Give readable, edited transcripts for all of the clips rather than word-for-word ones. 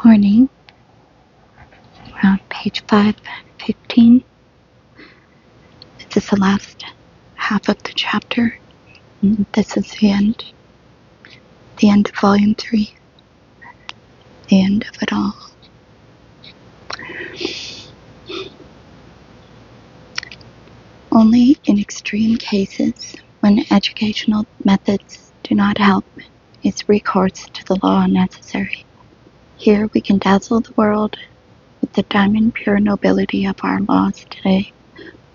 Morning. We're on page 515. This is the last half of the chapter. And this is the end. The end of volume 3. The end of it all. Only in extreme cases, when educational methods do not help, is recourse to the law necessary. Here we can dazzle the world with the diamond pure nobility of our laws today.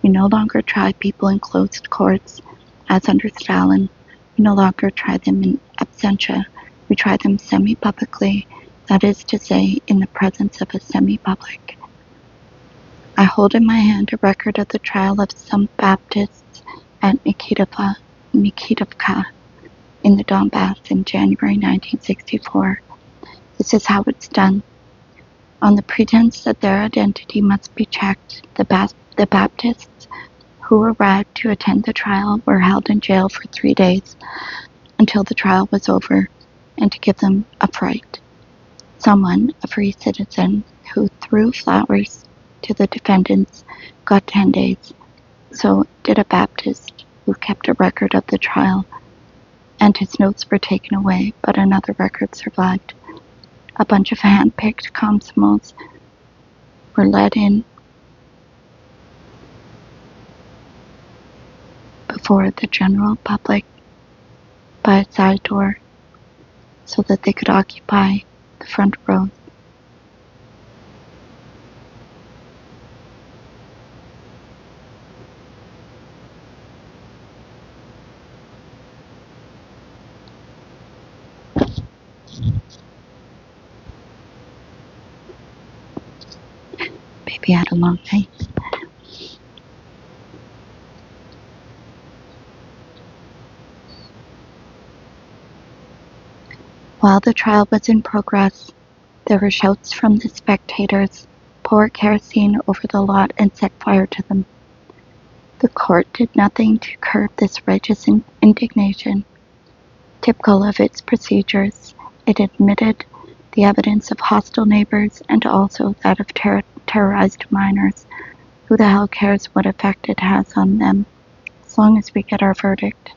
We no longer try people in closed courts, as under Stalin. We no longer try them in absentia. We try them semi-publicly, that is to say, in the presence of a semi-public. I hold in my hand a record of the trial of some Baptists at Nikitovka in the Donbass in January 1964. This is how it's done. On the pretense that their identity must be checked, the Baptists who arrived to attend the trial were held in jail for 3 days until the trial was over, and to give them a fright. Someone, a free citizen, who threw flowers to the defendants got 10 days. So did a Baptist who kept a record of the trial, and his notes were taken away, but another record survived. A bunch of hand-picked constables were led in before the general public by a side door so that they could occupy the front row. Baby had a long night. While the trial was in progress, there were shouts from the spectators, pour kerosene over the lot and set fire to them. The court did nothing to curb this righteous indignation. Typical of its procedures, it admitted the evidence of hostile neighbors and also that of terrorized minors. Who the hell cares what effect it has on them, as long as we get our verdict?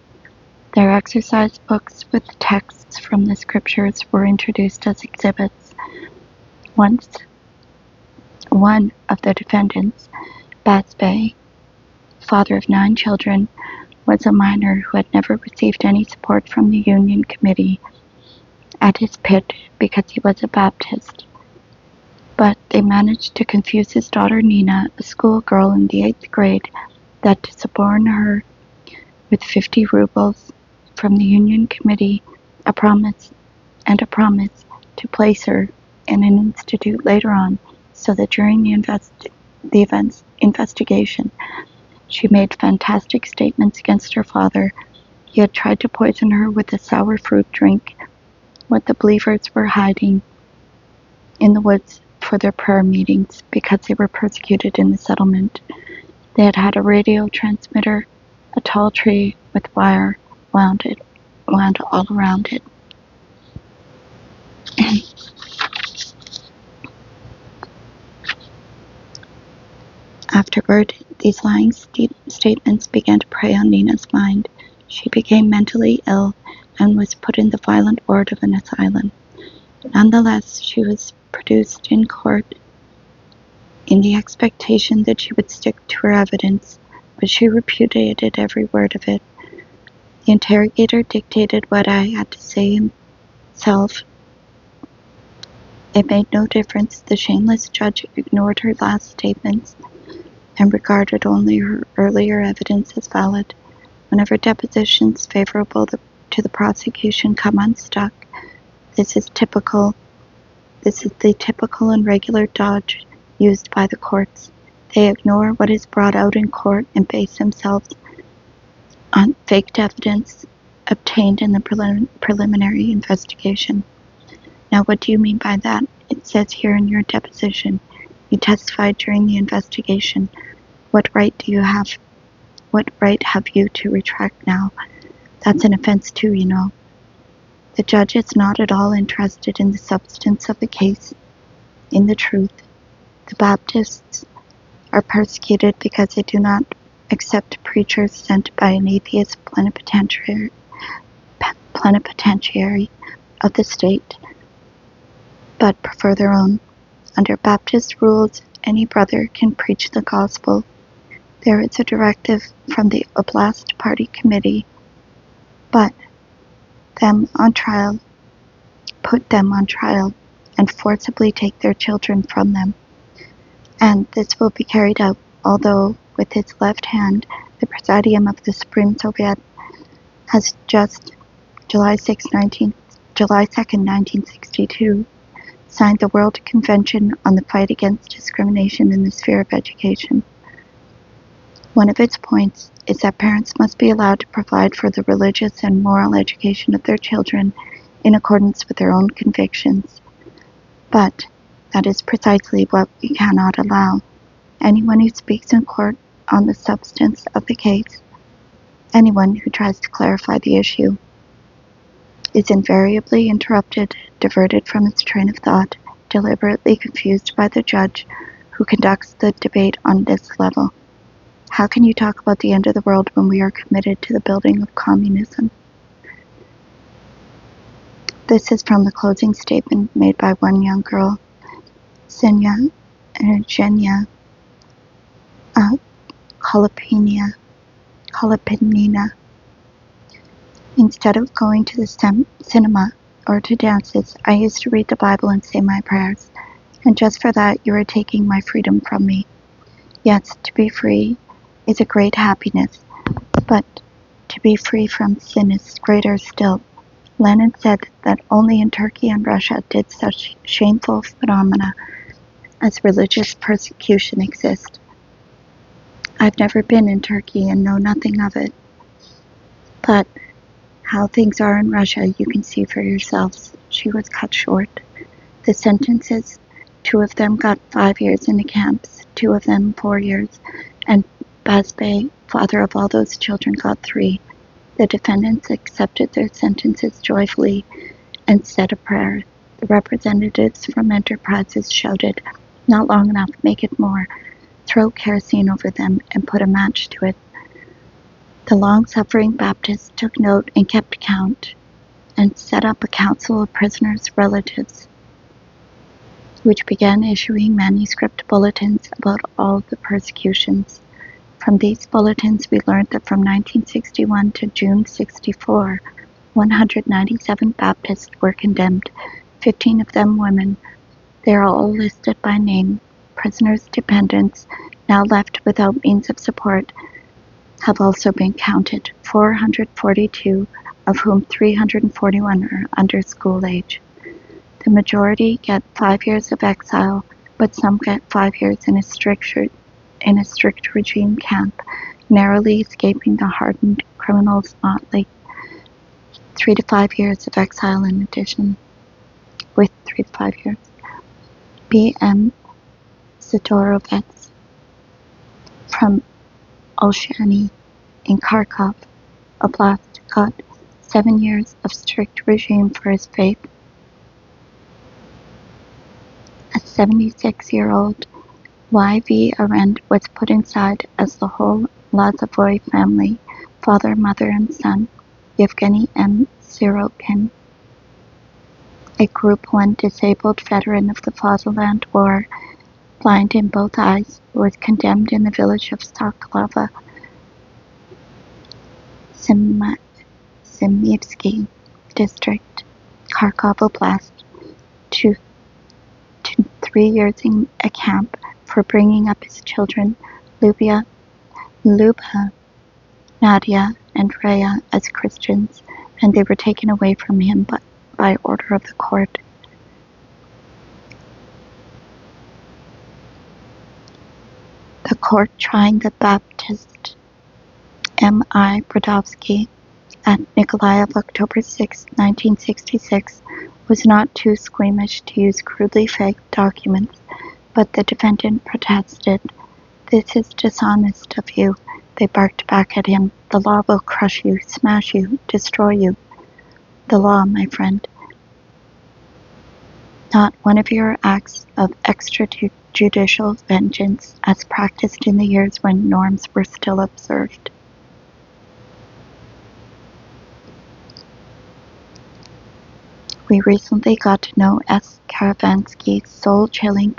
Their exercise books with texts from the scriptures were introduced as exhibits. Once, one of the defendants, Basbay, father of 9 children, was a minor who had never received any support from the Union Committee at his pit because he was a Baptist. But they managed to confuse his daughter Nina, a schoolgirl in the 8th grade, that to suborn her with 50 rubles from the Union Committee, a promise to place her in an institute later on, so that during the investigation, she made fantastic statements against her father. He had tried to poison her with a sour fruit drink, what the believers were hiding in the woods for their prayer meetings because they were persecuted in the settlement. They had had a radio transmitter, a tall tree with wire wound all around it. Afterward, these lying statements began to prey on Nina's mind. She became mentally ill and was put in the violent ward of an asylum. Nonetheless, she was produced in court in the expectation that she would stick to her evidence, but she repudiated every word of it. The interrogator dictated what I had to say himself. It made no difference. The shameless judge ignored her last statements and regarded only her earlier evidence as valid. Whenever depositions favorable to the prosecution come unstuck, this is the typical and regular dodge used by the courts. They ignore what is brought out in court and base themselves on faked evidence obtained in the preliminary investigation. Now, what do you mean by that? It says here in your deposition, you testified during the investigation. What right have you to retract now? That's an offense too, you know. The judge is not at all interested in the substance of the case. In the truth, the Baptists are persecuted because they do not accept preachers sent by an atheist plenipotentiary of the state, but prefer their own. Under Baptist rules, any brother can preach the gospel. There is a directive from the Oblast Party Committee, but put them on trial, and forcibly take their children from them. And this will be carried out, although with his left hand, the Presidium of the Supreme Soviet has just July 2nd, 1962, signed the World Convention on the Fight Against Discrimination in the Sphere of Education. One of its points is that parents must be allowed to provide for the religious and moral education of their children in accordance with their own convictions. But that is precisely what we cannot allow. Anyone who speaks in court on the substance of the case, anyone who tries to clarify the issue, is invariably interrupted, diverted from its train of thought, deliberately confused by the judge who conducts the debate on this level. How can you talk about the end of the world when we are committed to the building of communism? This is from the closing statement made by one young girl, Zhenya Kolopenina. Instead of going to the cinema or to dances, I used to read the Bible and say my prayers. And just for that, you are taking my freedom from me. Yes, to be free is a great happiness, but to be free from sin is greater still. Lenin said that only in Turkey and Russia did such shameful phenomena as religious persecution exist. I've never been in Turkey and know nothing of it, but how things are in Russia you can see for yourselves. She was cut short. The sentences, 2 of them got 5 years in the camps, 2 of them 4 years, and Bazbey, father of all those children, got 3. The defendants accepted their sentences joyfully and said a prayer. The representatives from enterprises shouted, "Not long enough, make it more. Throw kerosene over them and put a match to it." The long-suffering Baptists took note and kept count, and set up a council of prisoners' relatives, which began issuing manuscript bulletins about all the persecutions. From these bulletins we learned that from 1961 to June 64, 197 Baptists were condemned, 15 of them women. They are all listed by name. Prisoners' dependents, now left without means of support, have also been counted, 442, of whom 341 are under school age. The majority get 5 years of exile, but some get 5 years in a strict regime camp, narrowly escaping the hardened criminals' motley. 3 to 5 years of exile in addition, with 3 to 5 years. B.M. Sidorovets from Olshany in Kharkov Oblast got 7 years of strict regime for his faith. A 76-year-old Y.V. Arend was put inside as the whole Lazovoy family, father, mother, and son, Yevgeny M. Sorokin, a Group 1 disabled veteran of the Fatherland War, blind in both eyes, was condemned in the village of Sokolova, Semyevsky district, Kharkov Oblast, to 3 years in a camp for bringing up his children, Luba, Nadia, and Rhea, as Christians, and they were taken away from him by order of the court. The court trying the Baptist M.I. Brodowski at Nikolaev October 6, 1966, was not too squeamish to use crudely faked documents, but the defendant protested. "This is dishonest of you," they barked back at him. "The law will crush you, smash you, destroy you." The law, my friend. not one of your acts of extrajudicial vengeance as practiced in the years when norms were still observed. We recently got to know S. Karavansky's soul-chilling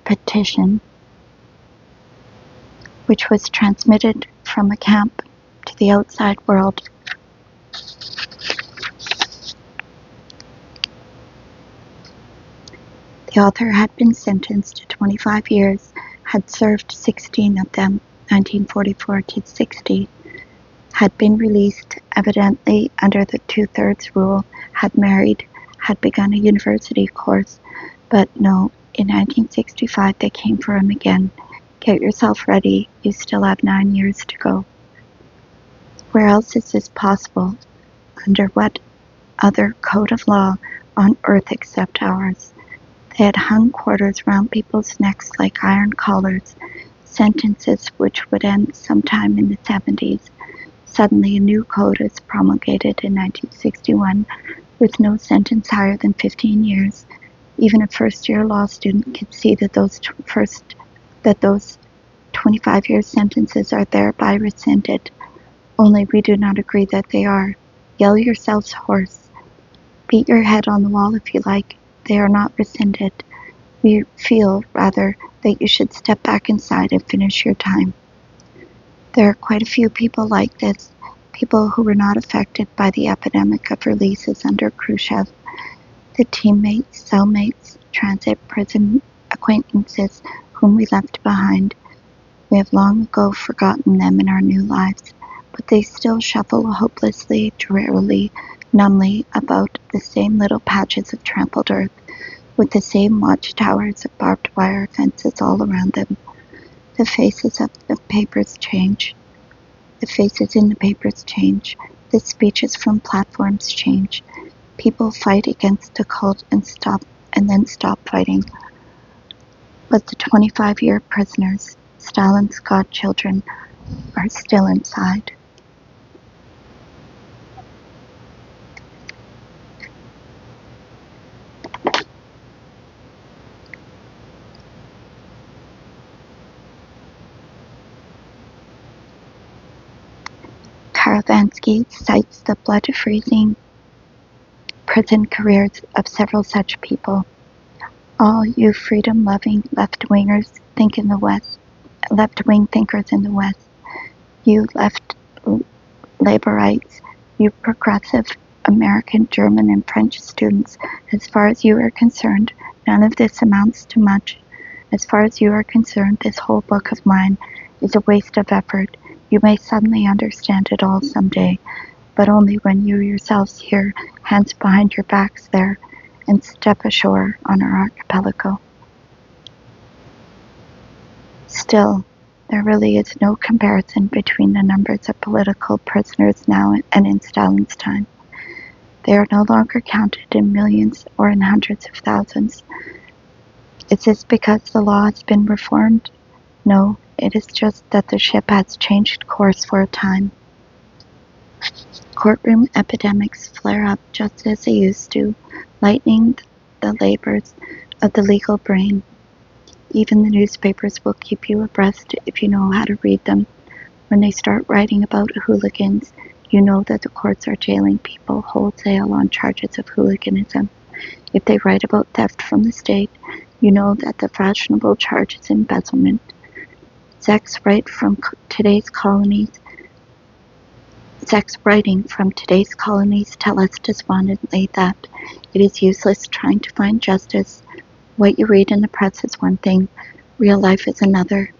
petition, which was transmitted from a camp to the outside world. The author had been sentenced to 25 years, had served 16 of them, 1944 to 60, had been released, evidently under the 2/3 rule, had married, had begun a university course, but no, in 1965 they came for him again. Get yourself ready, you still have 9 years to go. Where else is this possible? Under what other code of law on earth except ours? They had hung quarters round people's necks like iron collars, sentences which would end sometime in the 70s. Suddenly a new code is promulgated in 1961 with no sentence higher than 15 years. Even a first-year law student can see that those 25-year sentences are thereby rescinded. Only we do not agree that they are. Yell yourselves hoarse. Beat your head on the wall if you like. They are not rescinded. We feel, rather, that you should step back inside and finish your time. There are quite a few people like this, people who were not affected by the epidemic of releases under Khrushchev. The teammates, cellmates, transit prison acquaintances whom we left behind. We have long ago forgotten them in our new lives, but they still shuffle hopelessly, drearily, numbly about the same little patches of trampled earth, with the same watchtowers of barbed wire fences all around them. The faces of the papers change. The faces in the papers change. The speeches from platforms change. People fight against the cult and then stop fighting. But the 25-year prisoners, Stalin's godchildren, are still inside. Karavansky cites the blood-freezing prison careers of several such people. All you freedom-loving left-wing thinkers in the West, you left laborites, you progressive American, German, and French students, as far as you are concerned, none of this amounts to much. As far as you are concerned, this whole book of mine is a waste of effort. You may suddenly understand it all someday, but only when you yourselves hear hands behind your backs there and step ashore on our archipelago. Still, there really is no comparison between the numbers of political prisoners now and in Stalin's time. They are no longer counted in millions or in hundreds of thousands. Is this because the law has been reformed? No, it is just that the ship has changed course for a time. Courtroom epidemics flare up just as they used to, lightening the labors of the legal brain. Even the newspapers will keep you abreast if you know how to read them. When they start writing about hooligans, you know that the courts are jailing people wholesale on charges of hooliganism. If they write about theft from the state, you know that the fashionable charge is embezzlement. Sex writing from today's colonies tell us despondently that it is useless trying to find justice. What you read in the press is one thing, real life is another.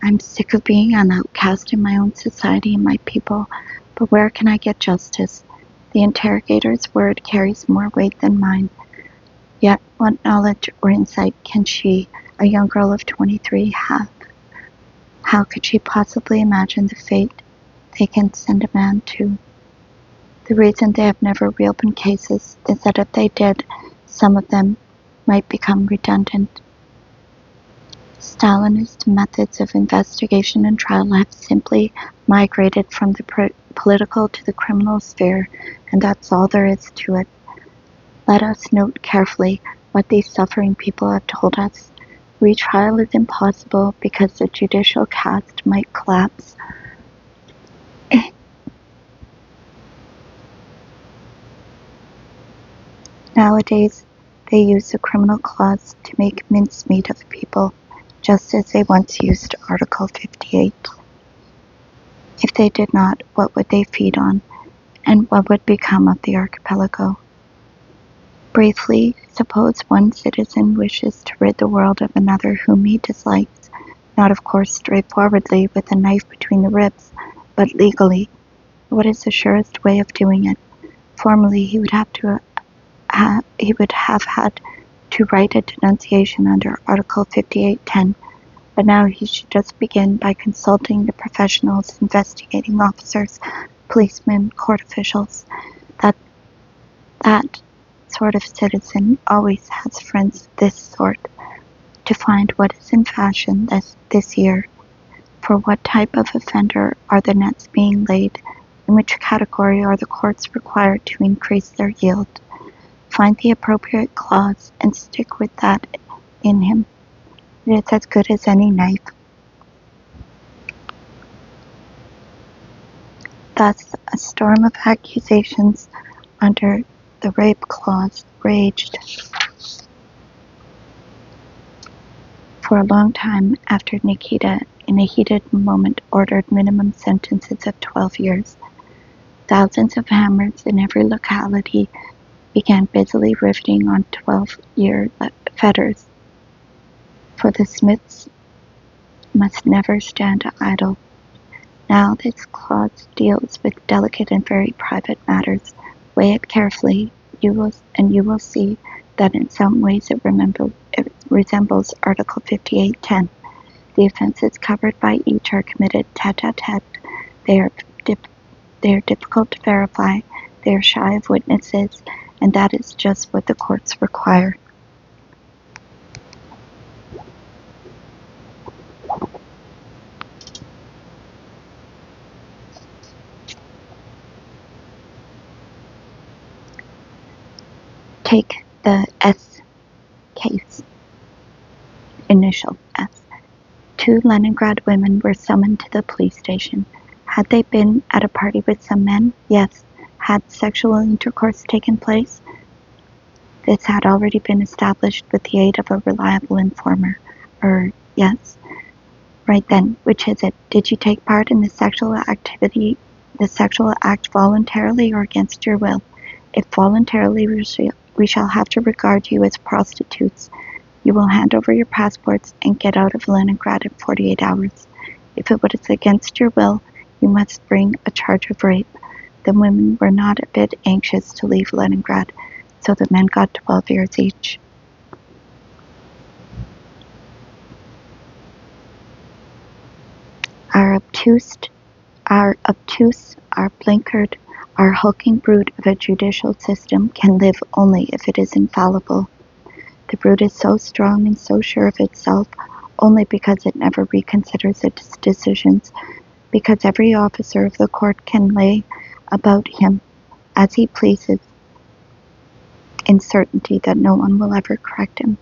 I'm sick of being an outcast in my own society and my people, but where can I get justice? The interrogator's word carries more weight than mine. Yet what knowledge or insight can she, a young girl of 23, have? How could she possibly imagine the fate they can send a man to? The reason they have never reopened cases is that if they did, some of them might become redundant. Stalinist methods of investigation and trial have simply migrated from the political to the criminal sphere, and that's all there is to it. Let us note carefully what these suffering people have told us. Retrial is impossible because the judicial caste might collapse. Nowadays, they use the criminal clause to make mincemeat of people, just as they once used Article 58. If they did not, what would they feed on, and what would become of the archipelago? Briefly, suppose one citizen wishes to rid the world of another whom he dislikes, not of course straightforwardly with a knife between the ribs, but legally. What is the surest way of doing it? Formerly, he would have had to write a denunciation under Article 5810, but now he should just begin by consulting the professionals, investigating officers, policemen, court officials. That sort of citizen always has friends of this sort, to find what is in fashion this year. For what type of offender are the nets being laid? In which category are the courts required to increase their yield? Find the appropriate clause and stick with that in him. It is as good as any knife. Thus, a storm of accusations under the rape clause raged for a long time after Nikita, in a heated moment, ordered minimum sentences of 12 years. Thousands of hammers in every locality began busily riveting on 12-year fetters, for the smiths must never stand idle. Now this clause deals with delicate and very private matters. Weigh it carefully, you will see that in some ways it resembles Article 5810. The offenses covered by each are committed tete-a-tete. They are difficult to verify, they are shy of witnesses, and that is just what the courts require. Take the S case, initial S. 2 Leningrad women were summoned to the police station. Had they been at a party with some men? Yes. Had sexual intercourse taken place? This had already been established with the aid of a reliable informer. Yes. Right then, which is it? Did you take part in the sexual act voluntarily or against your will? If voluntarily, we shall have to regard you as prostitutes. You will hand over your passports and get out of Leningrad in 48 hours. If it was against your will, you must bring a charge of rape. The women were not a bit anxious to leave Leningrad, so the men got 12 years each. Our obtuse, our blinkered, our hulking brute of a judicial system can live only if it is infallible. The brute is so strong and so sure of itself only because it never reconsiders its decisions, because every officer of the court can lay about him as he pleases, in certainty that no one will ever correct him.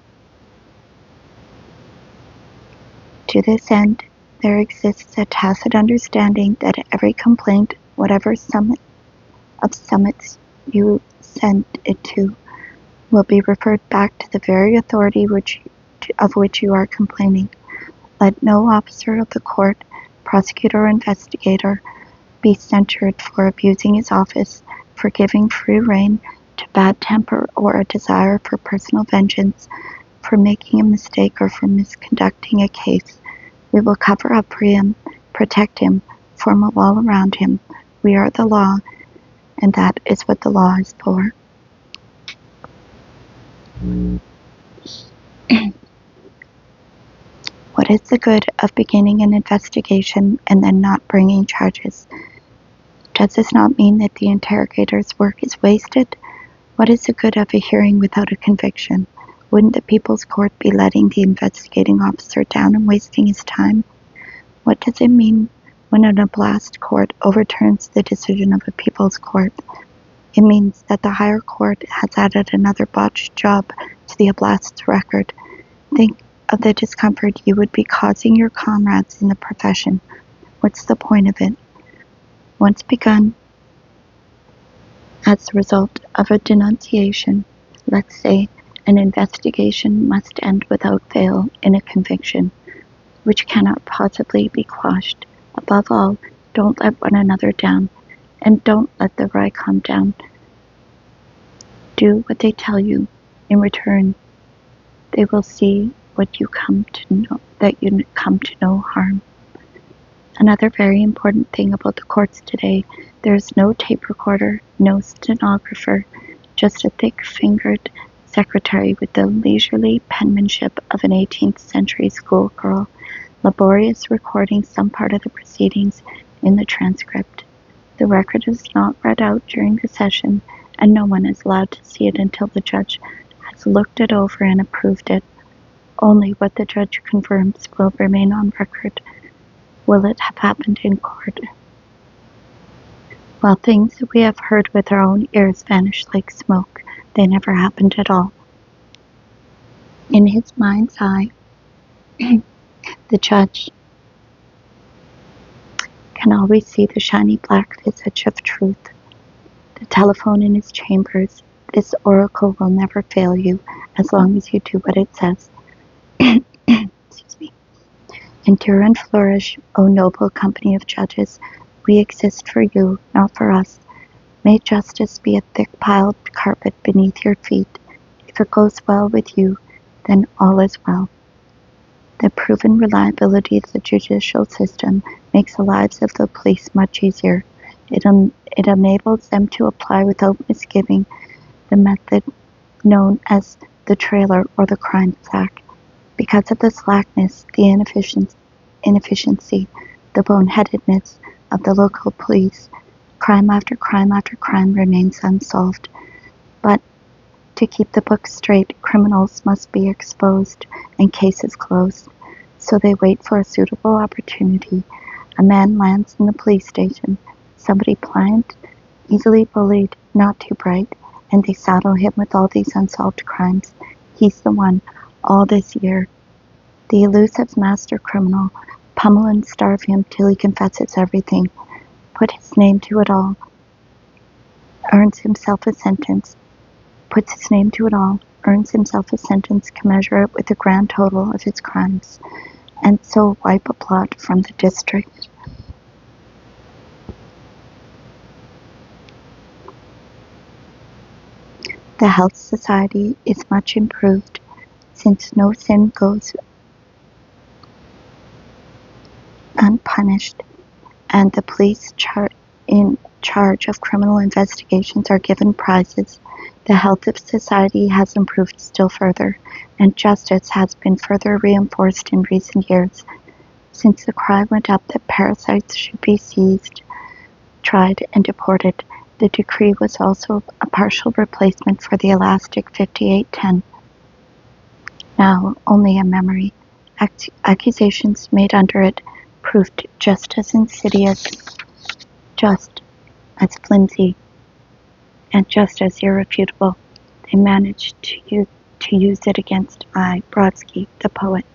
To this end, there exists a tacit understanding that every complaint, whatever summits you send it to, will be referred back to the very authority of which you are complaining. Let no officer of the court, prosecutor or investigator, be censured for abusing his office, for giving free rein to bad temper or a desire for personal vengeance, for making a mistake or for misconducting a case. We will cover up for him, protect him, form a wall around him. We are the law, and that is what the law is for. What is the good of beginning an investigation and then not bringing charges? Does this not mean that the interrogator's work is wasted? What is the good of a hearing without a conviction? Wouldn't the People's Court be letting the investigating officer down and wasting his time? What does it mean when an oblast court overturns the decision of a People's Court? It means that the higher court has added another botched job to of the oblast's record. Think of the discomfort you would be causing your comrades in the profession. What's the point of it? Once begun, as the result of a denunciation, let's say, an investigation must end without fail in a conviction, which cannot possibly be quashed. Above all, don't let one another down, and don't let the Ricom down. Do what they tell you. In return, they will see what you come to know, that you come to no harm. Another very important thing about the courts today, there is no tape recorder, no stenographer, just a thick-fingered secretary with the leisurely penmanship of an 18th century schoolgirl, laborious recording some part of the proceedings in the transcript. The record is not read out during the session, and no one is allowed to see it until the judge has looked it over and approved it. Only what the judge confirms will remain on record. Will it have happened in court? While things that we have heard with our own ears vanish like smoke, they never happened at all. In his mind's eye, the judge can always see the shiny black visage of truth. The telephone in his chambers, this oracle will never fail you as long as you do what it says. Excuse me. Endure and flourish, O noble company of judges. We exist for you, not for us. May justice be a thick-piled carpet beneath your feet. If it goes well with you, then all is well. The proven reliability of the judicial system makes the lives of the police much easier. It enables them to apply without misgiving the method known as the trailer or the crime sack. Because of the slackness, the inefficiency, the boneheadedness of the local police, crime after crime after crime remains unsolved. But to keep the books straight, criminals must be exposed and cases closed. So they wait for a suitable opportunity. A man lands in the police station, somebody pliant, easily bullied, not too bright, and they saddle him with all these unsolved crimes. He's the one, all this year. The elusive master criminal, pummel and starve him till he confesses everything, put his name to it all, earns himself a sentence, puts his name to it all, earns himself a sentence commensurate with the grand total of his crimes, and so wipe a blot from the district. The health society is much improved, since no sin goes unpunished, and the police in charge of criminal investigations are given prizes. The health of society has improved still further, and justice has been further reinforced in recent years. Since the cry went up that parasites should be seized, tried, and deported, the decree was also a partial replacement for the elastic 5810. Now only a memory. Accusations made under it proved just as insidious, just as flimsy, and just as irrefutable. They managed to use it against I, Brodsky, the poet.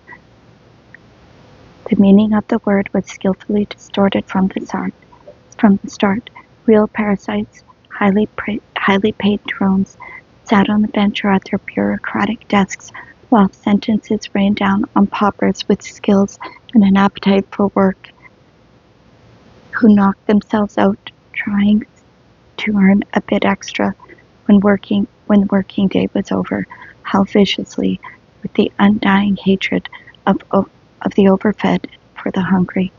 The meaning of the word was skillfully distorted from the start. Real parasites, highly paid drones, sat on the bench or at their bureaucratic desks, while sentences rained down on paupers with skills and an appetite for work, who knocked themselves out trying to earn a bit extra when the working day was over. How viciously, with the undying hatred of the overfed for the hungry,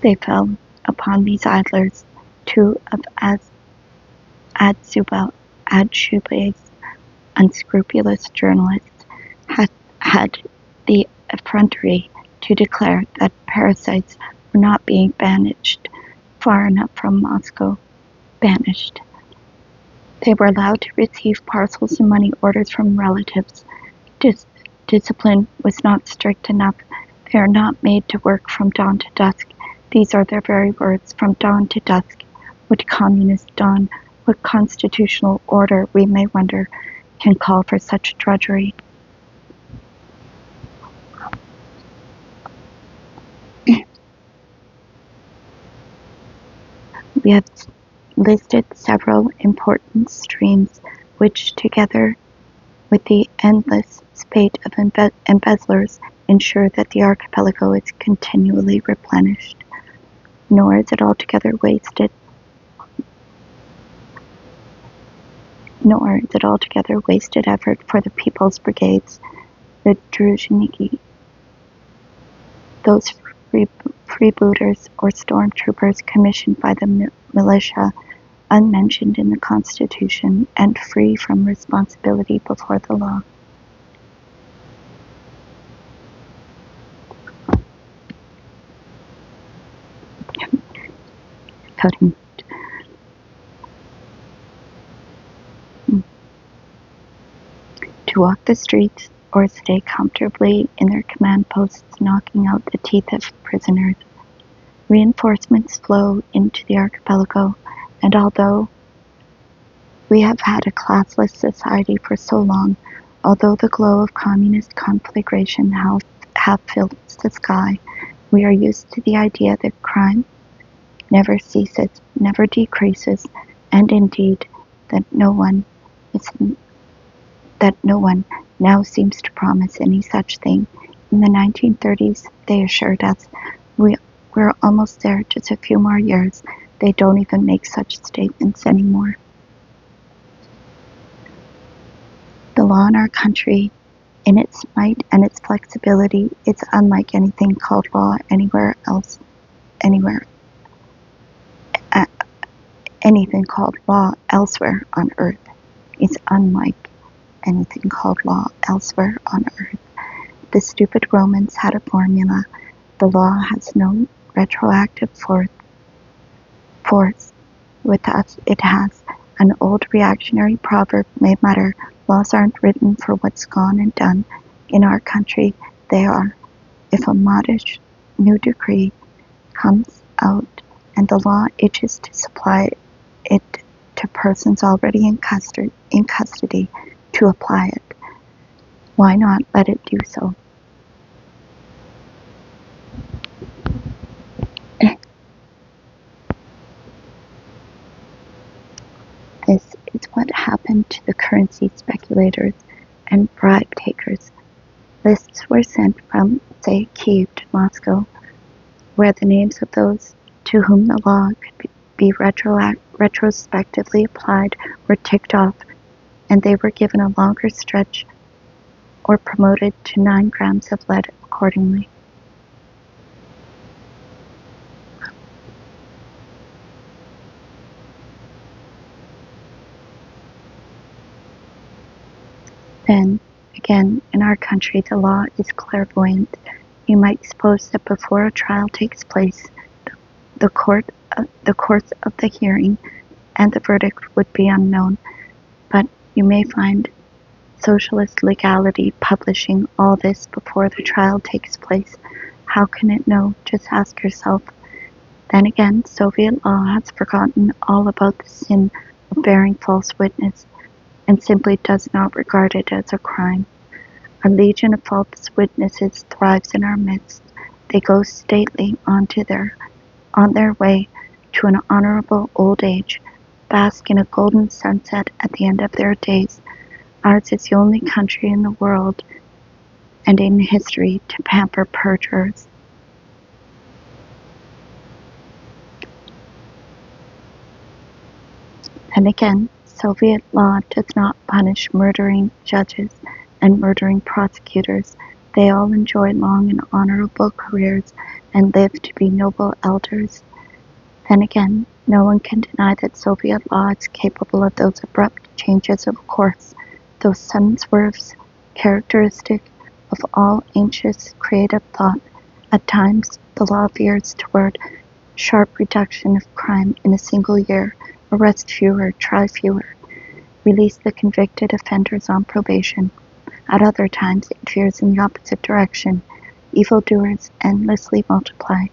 they fell upon these idlers. Two of Ad-Shubai's unscrupulous journalists had the effrontery to declare that parasites were not being banished far enough from Moscow. Banished. They were allowed to receive parcels and money orders from relatives. Discipline was not strict enough. They are not made to work from dawn to dusk. These are their very words, from dawn to dusk. What communist dawn? What constitutional order, we may wonder. can call for such drudgery. We have listed several important streams which, together with the endless spate of embezzlers, ensure that the archipelago is continually replenished. Nor is it altogether wasted effort for the People's Brigades, the Druzhniki, those freebooters or stormtroopers commissioned by the militia, unmentioned in the Constitution and free from responsibility before the law. Coding. To walk the streets or stay comfortably in their command posts, knocking out the teeth of prisoners. Reinforcements flow into the archipelago, and although we have had a classless society for so long, although the glow of communist conflagration half fills the sky, we are used to the idea that crime never ceases, never decreases, and indeed that no one now seems to promise any such thing. In the 1930s, they assured us, we're almost there, just a few more years. They don't even make such statements anymore. The law in our country, in its might and its flexibility, is unlike anything called law anywhere else, anything called law elsewhere on earth. It's unlike anything called law elsewhere on earth. The stupid Romans had a formula. The law has no retroactive force. With us, it has. An old reactionary proverb may mutter, laws aren't written for what's gone and done. In our country, they are. If a modish new decree comes out and the law itches to supply it to persons already in custody to apply it, why not let it do so? This is what happened to the currency speculators and bribe takers. Lists were sent from, say, Kiev to Moscow, where the names of those to whom the law could be retrospectively applied were ticked off, and they were given a longer stretch or promoted to 9 grams of lead accordingly. Then, again, in our country, the law is clairvoyant. You might suppose that before a trial takes place, the course of the hearing and the verdict would be unknown, but you may find socialist legality publishing all this before the trial takes place. How can it know? Just ask yourself. Then again, Soviet law has forgotten all about the sin of bearing false witness, and simply does not regard it as a crime. A legion of false witnesses thrives in our midst. They go stately on their way to an honorable old age, bask in a golden sunset at the end of their days. Ours is the only country in the world and in history to pamper perjurers. And again, Soviet law does not punish murdering judges and murdering prosecutors. They all enjoy long and honorable careers and live to be noble elders. Then again, no one can deny that Soviet law is capable of those abrupt changes of course, those sudden swerves characteristic of all ancient creative thought. At times, the law veers toward sharp reduction of crime in a single year, arrest fewer, try fewer, release the convicted offenders on probation. At other times, it veers in the opposite direction. Evildoers endlessly multiply,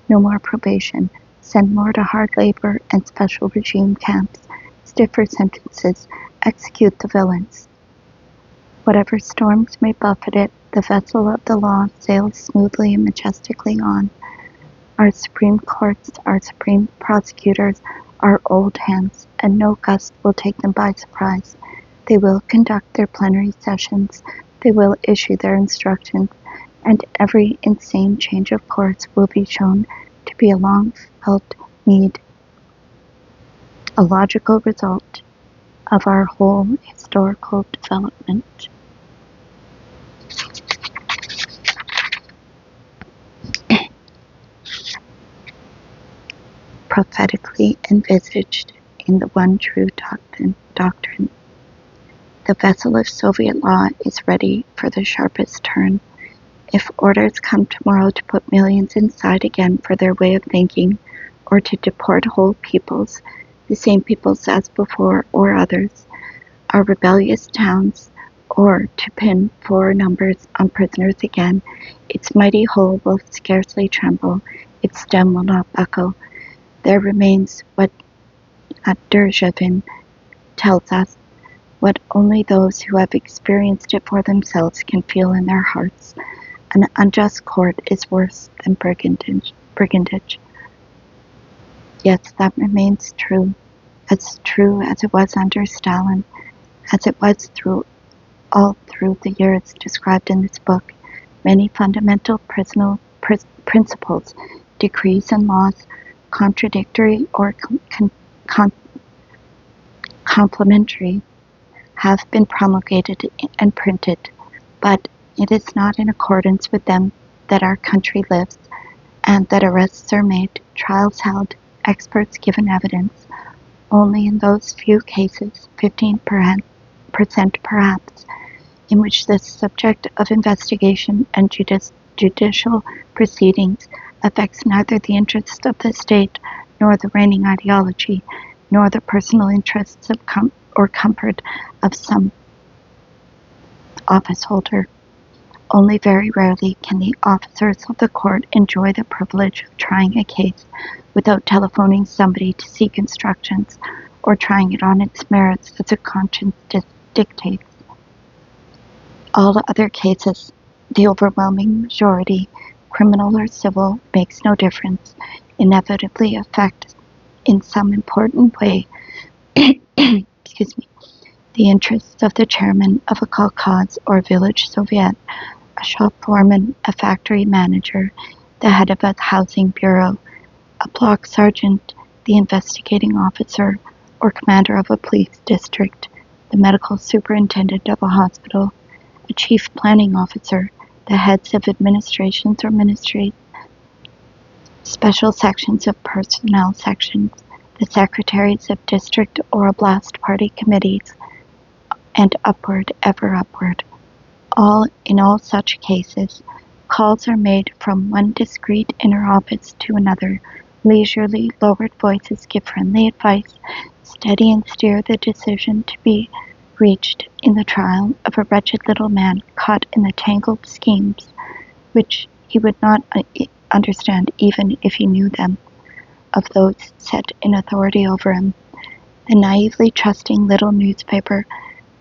no more probation, send more to hard labor and special regime camps, stiffer sentences, execute the villains. Whatever storms may buffet it, the vessel of the law sails smoothly and majestically on. Our Supreme Courts, our Supreme Prosecutors, are old hands, and no gust will take them by surprise. They will conduct their plenary sessions, they will issue their instructions, and every insane change of course will be shown to be a long-felt need, a logical result of our whole historical development. Prophetically envisaged in the one true doctrine. The vessel of Soviet law is ready for the sharpest turn. If orders come tomorrow to put millions inside again for their way of thinking, or to deport whole peoples, the same peoples as before or others, our rebellious towns, or to pin 4 numbers on prisoners again, its mighty hull will scarcely tremble, its stem will not buckle. There remains what Derzhavin tells us, what only those who have experienced it for themselves can feel in their hearts. An unjust court is worse than brigandage. Yes, that remains true as it was under Stalin, as it was all through the years described in this book. Many fundamental principles, decrees and laws, contradictory or complementary, have been promulgated and printed, but it is not in accordance with them that our country lives, and that arrests are made, trials held, experts given evidence. Only in those few cases, 15% perhaps, in which the subject of investigation and judicial proceedings affects neither the interests of the state, nor the reigning ideology, nor the personal interests of or comfort of some office holder. Only very rarely can the officers of the court enjoy the privilege of trying a case without telephoning somebody to seek instructions, or trying it on its merits as a conscience dictates. All other cases, the overwhelming majority, criminal or civil, makes no difference, inevitably affect in some important way excuse me, the interests of the chairman of a kolkhoz or village soviet, a shop foreman, a factory manager, the head of a housing bureau, a block sergeant, the investigating officer or commander of a police district, the medical superintendent of a hospital, a chief planning officer, the heads of administrations or ministries, special sections of personnel sections, the secretaries of district or oblast party committees, and upward, ever upward. In all such cases, calls are made from one discreet inner office to another. Leisurely, lowered voices give friendly advice, steady and steer the decision to be reached in the trial of a wretched little man caught in the tangled schemes which he would not understand even if he knew them, of those set in authority over him. The naively trusting little newspaper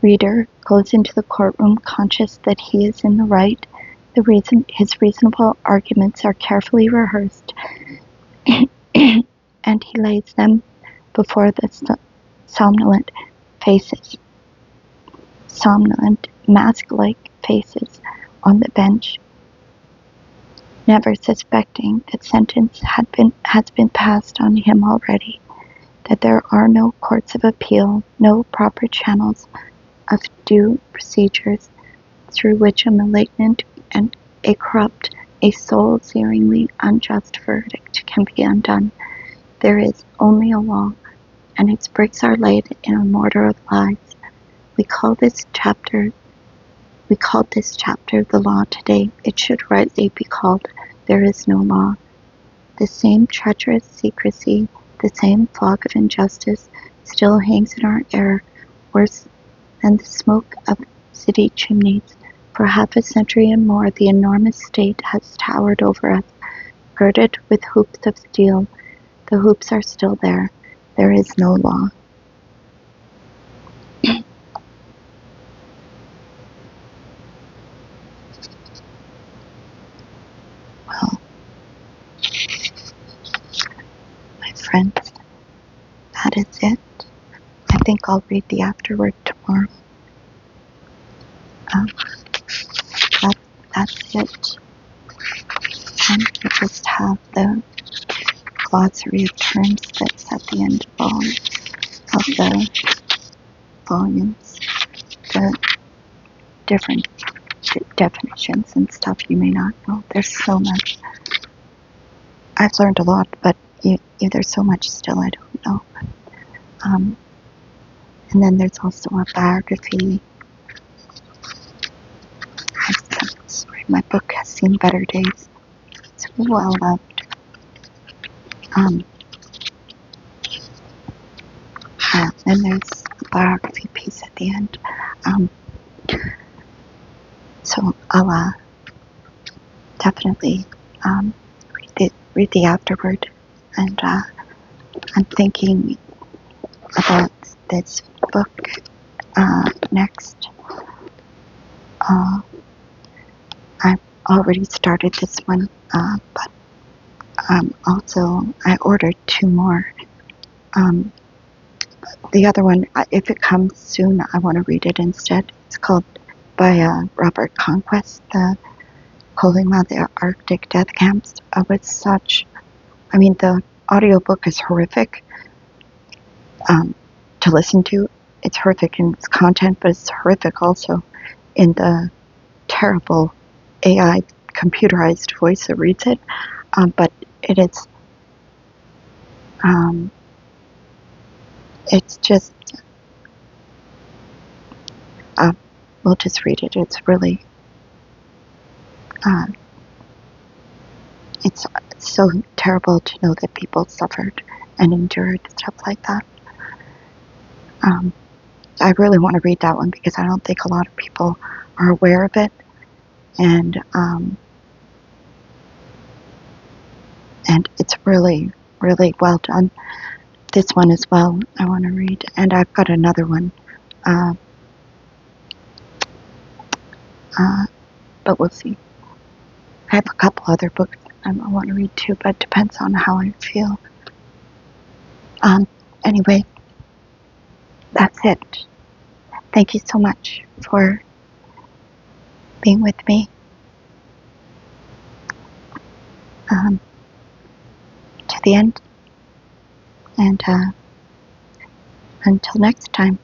reader goes into the courtroom conscious that he is in the right. His reasonable arguments are carefully rehearsed, and he lays them before the somnolent, mask-like faces on the bench, never suspecting that sentence has been passed on him already, that there are no courts of appeal, no proper channels of due procedures through which a malignant and a corrupt, a soul-searingly unjust verdict can be undone. There is only a law, and its bricks are laid in a mortar of lies. We called this chapter the law today. It should rightly be called There is no law. The same treacherous secrecy, the same fog of injustice still hangs in our air, worse than the smoke of city chimneys. For half a century and more, the enormous state has towered over us, girded with hoops of steel. The hoops are still there. There is no law. friends, that is it. I think I'll read the afterword tomorrow. That's it. I just have the glossary of terms that's at the end of all of the volumes. The different definitions and stuff you may not know. There's so much. I've learned a lot, but there's so much still I don't know. And then there's also a biography. Sorry, my book has seen better days. It's well loved. And there's a biography piece at the end. So I'll definitely read the afterword. And I'm thinking about this book next. I've already started this one, but also I ordered 2 more. The other one, if it comes soon, I want to read it instead. It's called by Robert Conquest, The Colima, the Arctic Death Camps. The audiobook is horrific to listen to. It's horrific in its content, but it's horrific also in the terrible AI computerized voice that reads it. But it is, it's just, we'll just read it. It's really, it's so terrible to know that people suffered and endured stuff like that. I really want to read that one because I don't think a lot of people are aware of it. And it's really, really well done. This one as well, I want to read. And I've got another one. But we'll see. I have a couple other books I want to read too, but it depends on how I feel. Anyway, that's it. Thank you so much for being with me. To the end. And until next time.